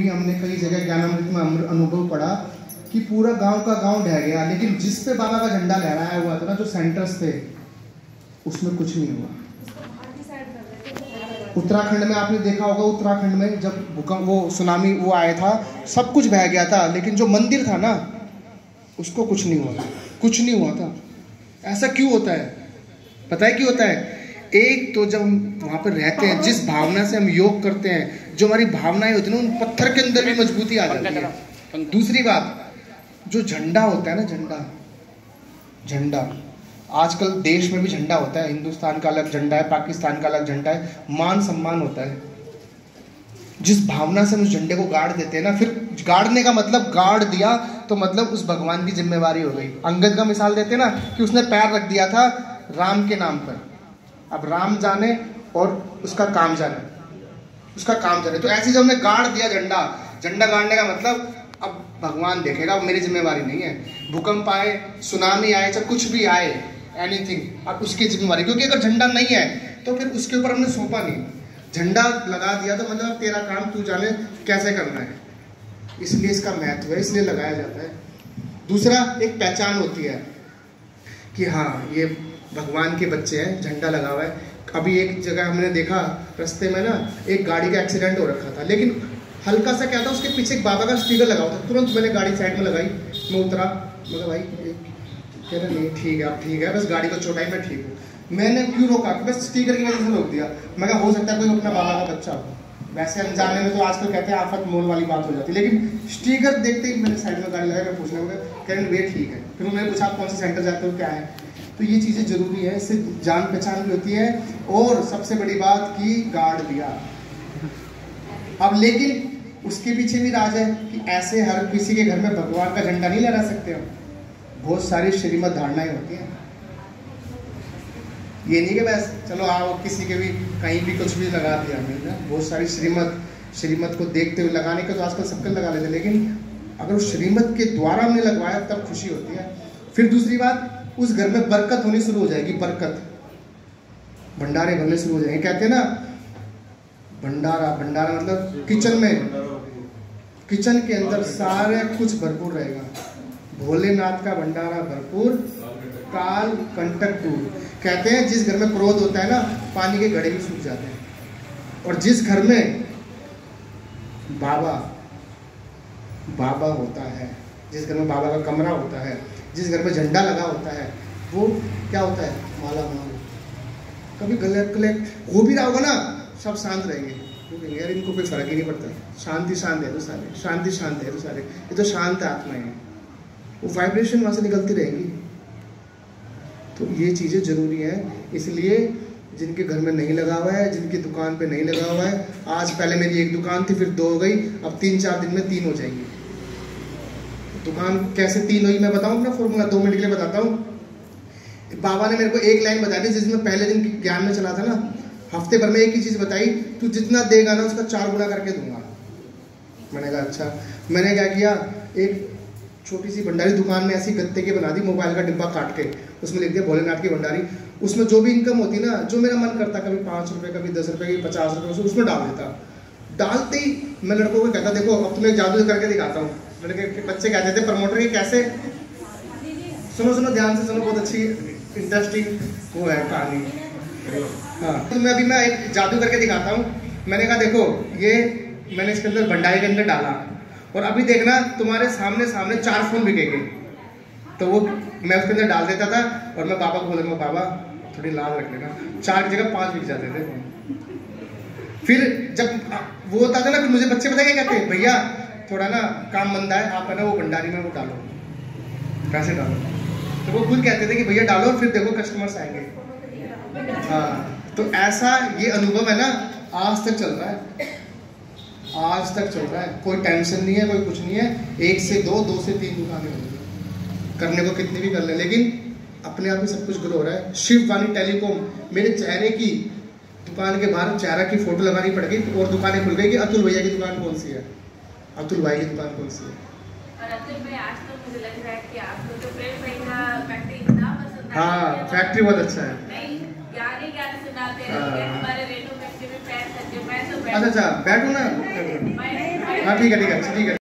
भी हमने कई जगह ज्ञानामृत में अनुभव पढ़ा कि पूरा गांव का गांव ढह गया, लेकिन जिस पे बाबा का झंडा लहराया हुआ था ना, जो सेंटर्स थे, उसमें कुछ नहीं हुआ। उत्तराखंड में आपने देखा होगा, उत्तराखंड में जब भूकंप, वो सुनामी वो आया था, सब कुछ बह गया था, लेकिन जो मंदिर था ना, उसको कुछ नहीं हुआ था, कुछ नहीं हुआ था। ऐसा क्यों होता है? पता है क्यों होता है? एक तो जब हम वहां पर रहते हैं, जिस भावना से हम योग करते हैं, जो हमारी भावनाएं होती है ना, उन पत्थर के अंदर भी मजबूती आ जाती है। दूसरी बात, जो झंडा होता है ना, झंडा आजकल देश में भी झंडा होता है, हिंदुस्तान का अलग झंडा है, पाकिस्तान का अलग झंडा है, मान सम्मान होता है। जिस भावना से हम उस झंडे को गाड़ देते हैं ना, फिर गाड़ने का मतलब, गाड़ दिया तो मतलब उस भगवान की जिम्मेवारी हो गई। अंगद का मिसाल देते हैं ना कि उसने पैर रख दिया था राम के नाम पर, अब राम जाने और उसका काम जाने। तो ऐसे जब हमने गाड़ दिया झंडा गाड़ने का मतलब अब भगवान देखेगा, अब मेरी जिम्मेवारी नहीं है। भूकंप आए, सुनामी आए, चाहे कुछ भी आए, एनीथिंग, अब उसकी जिम्मेवारी, क्योंकि अगर झंडा नहीं है तो फिर उसके ऊपर हमने सौंपा नहीं। झंडा लगा दिया तो मतलब तेरा काम तू जाने कैसे करना है, इसलिए इसका महत्व है, इसलिए लगाया जाता है। दूसरा, एक पहचान होती है कि हाँ ये भगवान के बच्चे हैं, झंडा लगा हुआ है। अभी एक जगह हमने देखा रास्ते में ना, एक गाड़ी का एक्सीडेंट हो रखा था, लेकिन हल्का सा क्या था, उसके पीछे एक बाबा का स्टिकर लगा हुआ था। तुरंत मैंने गाड़ी साइड में लगाई, मैं उतरा, मैं भाई कह रहा नहीं ठीक है, आप ठीक है, बस गाड़ी को चोटाई, मैं ठीक हूँ। मैंने क्यों रोका? बस स्टिकर की वजह से रोक दिया। मैं कहा हो सकता है कोई अपना बाबा का बच्चा हो, वैसे अनजाने में तो आजकल कहते हैं आफत मोल वाली बात हो जाती है, लेकिन स्टिकर देखते ही मैंने साइड में गाड़ी लगाई, मैं पूछने लगा, कह रहे वे ठीक है। फिर उन्होंने पूछा आप कौन से सेंटर जाते हो, क्या है? तो ये चीज़ें जरूरी है, इससे जान पहचान भी होती है। और सबसे बड़ी बात की गाड़ दिया। अब लेकिन उसके पीछे भी राज है कि ऐसे हर किसी के घर में भगवान का झंडा नहीं लहरा सकते हम। बहुत सारी श्रीमत धारणाएं होती हैं, ये नहीं कि बस चलो आओ किसी के भी कहीं भी कुछ भी लगा दिया हमने। बहुत सारी श्रीमत को देखते हुए लगाने का तो आजकल सबके लगा लेते हैं, लेकिन अगर उस श्रीमत के द्वारा हमने लगवाया तब खुशी होती है। फिर दूसरी बात, उस घर में बरकत होनी शुरू हो जाएगी, बरकत, भंडारे भरने शुरू हो जाएंगे। कहते हैं ना भंडारा मतलब किचन के अंदर सारे कुछ भरपूर रहेगा। भोलेनाथ का भंडारा भरपूर, काल कंटक दूर। कहते हैं जिस घर में क्रोध होता है ना, पानी के घड़े भी सूख जाते हैं। और जिस घर में बाबा होता है, जिस घर में बाबा का कमरा होता है, जिस घर में झंडा लगा होता है, वो क्या होता है? माला माल। कभी गलत हो भी रहा होगा ना, सब शांत रहेंगे, यार इनको कोई फर्क ही नहीं पड़ता, शांति है तो सारे, शांति है तो सारे, ये तो शांत आत्माएं हैं, वो वाइब्रेशन वहां से निकलती रहेंगी। तो ये चीजें जरूरी है। इसलिए जिनके घर में नहीं लगा हुआ है, जिनकी दुकान पे नहीं लगा हुआ है, आज पहले मेरी एक दुकान थी, फिर 2 हो गई, अब 3-4 दिन में 3 हो जाएंगी। दुकान कैसे 3 हुई मैं बताऊं अपना फॉर्मूला, 2 मिनट के लिए बताता हूँ। बाबा ने मेरे को एक लाइन बता दी, जिसमें पहले दिन ज्ञान में चला था ना, हफ्ते भर में एक ही चीज बताई, तू जितना देगा ना उसका 4 गुना करके दूंगा। मैंने कहा अच्छा। मैंने क्या किया, एक छोटी सी भंडारी दुकान में ऐसी गत्ते की बना दी, मोबाइल का डिब्बा काट के उसमें लिख दिया भोलेनाथ की भंडारी। उसमें जो भी इनकम होती ना, जो मेरा मन करता, कभी 5 रुपए, कभी 10 रुपए, कभी 50 रुपए, उसमें डाल देता। डालते ही मैं लड़कों को कहता, देखो अब तुम्हें जादू करके दिखाता हूँ। लड़के बच्चे कहते थे प्रमोटर ये कैसे, सुनो ध्यान से सुनो, बहुत अच्छी इंटरेस्टिंग वो है कहानी। हाँ, तो मैं एक जादू करके दिखाता हूँ। मैंने कहा देखो ये मैंने इसके अंदर भंडारी के अंदर डाला, और अभी देखना तुम्हारे सामने 4 फोन बिकेंगे। तो वो मैं उसके अंदर डाल देता था, और मैं बाबा को बोलूँगा बाबा थोड़ी लाल रख लेना, 4 की जगह 5 बिक जाते थे। फिर जब वो होता था ना, फिर मुझे बच्चे पता क्या कहते हैं, भैया थोड़ा ना काम मंदा है, आप है ना वो भंडारी में वो डालो, पैसे डालो। तो वो खुद कहते थे कि भैया डालो, फिर देखो कस्टमर्स आएंगे। हाँ, तो ऐसा ये अनुभव है ना, आज तक चल रहा है, आज तक चल रहा है। कोई टेंशन नहीं है, कोई कुछ नहीं है। 1 से 2, 2 से 3 दुकानें होंगी, करने को कितनी भी कर ले, लेकिन अपने आप में सब कुछ ग्रो हो रहा है। शिव वाणी टेलीकॉम, मेरे चेहरे की दुकान के बाहर चेहरा की फोटो लगानी पड़ गई, और दुकानें खुल गई कि अतुल भैया की दुकान कौन सी है, अतुल भाई की दुकान कौन सी है। और अतुल भाई आज तो मुझे लग रहा है कि आपको तो प्रेम भाई का फैक्ट्री इतना पसंद है। हाँ, फैक्ट्री बहुत अच्छा है। नहीं, ज्ञान सुनाते हैं, हमारे रेणु फैक्ट्री में पैर करके मैं तो अच्छा बैठो ना। मैं हाँ ठीक है, ठीक है, ठीक है।